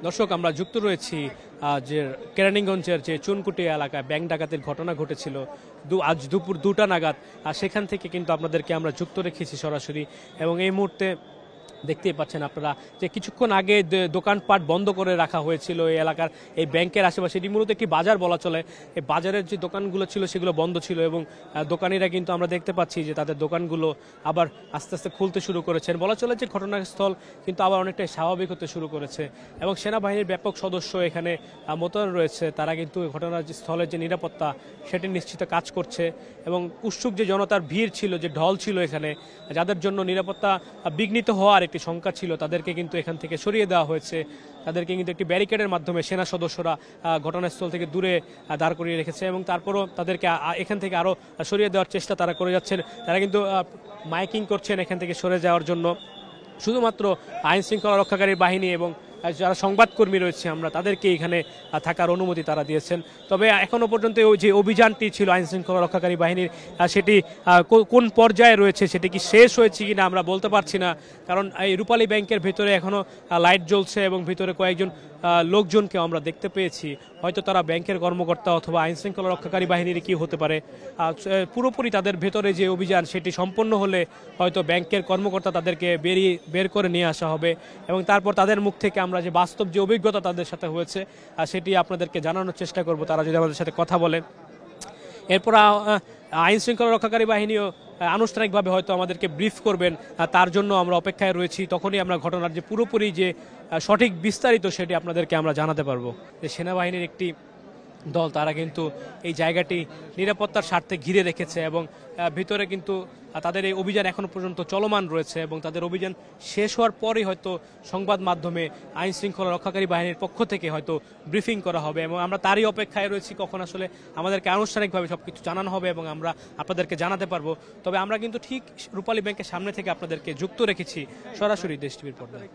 দর্শক, আমরা যুক্ত রয়েছি যে কেরানীগঞ্জের যে চুনকুটি এলাকায় ব্যাংক ডাকাতির ঘটনা ঘটেছিল আজ দুপুর 2টা নাগাদ। আর সেখান থেকে কিন্তু আপনাদেরকে আমরা যুক্ত রেখেছি সরাসরি। এবং এই মুহূর্তে দেখতেই পাচ্ছেন আপনারা যে কিছুক্ষণ আগে দোকানপাট বন্ধ করে রাখা হয়েছিল এই এলাকার এই ব্যাংকের আশেপাশে। এটি মূলত একটি বাজার বলা চলে। এই বাজারের যে দোকানগুলো ছিল সেগুলো বন্ধ ছিল এবং দোকানিরা কিন্তু আমরা দেখতে পাচ্ছি যে তাদের দোকানগুলো আবার আস্তে আস্তে খুলতে শুরু করেছেন। বলা চলে যে ঘটনাস্থল কিন্তু আবার অনেকটাই স্বাভাবিক হতে শুরু করেছে এবং সেনাবাহিনীর ব্যাপক সদস্য এখানে মোতায়েন রয়েছে। তারা কিন্তু ঘটনার যে স্থলের যে নিরাপত্তা সেটি নিশ্চিত কাজ করছে এবং উৎসুক যে জনতার ভিড় ছিল, যে ঢল ছিল এখানে, যাদের জন্য নিরাপত্তা বিঘ্নিত হওয়ার একটি শঙ্কা ছিল, তাদেরকে কিন্তু এখান থেকে সরিয়ে দেওয়া হয়েছে। তাদেরকে কিন্তু একটি ব্যারিকেডের মাধ্যমে সেনা সদস্যরা ঘটনাস্থল থেকে দূরে দাঁড় করিয়ে রেখেছে এবং তারপরও তাদেরকে এখান থেকে আরও সরিয়ে দেওয়ার চেষ্টা তারা করে যাচ্ছেন। তারা কিন্তু মাইকিং করছেন এখান থেকে সরে যাওয়ার জন্য। শুধুমাত্র আইন শৃঙ্খলা রক্ষাকারী বাহিনী এবং যারা সংবাদকর্মী রয়েছে আমরা তাদেরকে এখানে থাকার অনুমতি তারা দিয়েছেন। তবে এখনও পর্যন্ত যে অভিযানটি ছিল আইন শৃঙ্খলা রক্ষাকারী বাহিনীর, সেটি কোন পর্যায়ে রয়েছে, সেটি কি শেষ হয়েছে কিনা আমরা বলতে পারছি না। কারণ এই রূপালী ব্যাংকের ভেতরে এখনও লাইট জ্বলছে এবং ভিতরে কয়েকজন লোকজনকে আমরা দেখতে পেয়েছি। হয়তো তারা ব্যাংকের কর্মকর্তা অথবা আইন শৃঙ্খলা রক্ষাকারী বাহিনীর কি হতে পারে। পুরোপুরি তাদের ভেতরে যে অভিযান সেটি সম্পন্ন হলে হয়তো ব্যাংকের কর্মকর্তা তাদেরকে বের করে নিয়ে আসা হবে এবং তারপর তাদের মুখ থেকে আমরা যে বাস্তব যে অভিজ্ঞতা তাদের সাথে হয়েছে সেটি আপনাদেরকে জানানোর চেষ্টা করব, তারা যদি আমাদের সাথে কথা বলে। এরপর আইন শৃঙ্খলা রক্ষাকারী বাহিনীও আনুষ্ঠানিকভাবে হয়তো আমাদেরকে ব্রিফ করবেন, তার জন্য আমরা অপেক্ষায় রয়েছি। তখনই আমরা ঘটনার যে পুরোপুরি যে সঠিক বিস্তারিত সেটি আপনাদেরকে আমরা জানাতে পারবো। যে সেনাবাহিনীর একটি দল তারা কিন্তু এই জায়গাটি নিরাপত্তার স্বার্থে ঘিরে রেখেছে এবং ভিতরে কিন্তু তাদের এই অভিযান এখনো পর্যন্ত চলমান রয়েছে এবং তাদের অভিযান শেষ হওয়ার পরেই হয়তো সংবাদ মাধ্যমে আইন শৃঙ্খলা রক্ষাকারী বাহিনীর পক্ষ থেকে হয়তো ব্রিফিং করা হবে এবং আমরা তারই অপেক্ষায় রয়েছি কখন আসলে আমাদেরকে আনুষ্ঠানিকভাবে সবকিছু জানানো হবে এবং আমরা আপনাদেরকে জানাতে পারবো। তবে আমরা কিন্তু ঠিক রূপালী ব্যাংকের সামনে থেকে আপনাদেরকে যুক্ত রেখেছি সরাসরি দেশ টিভির পর্দায়।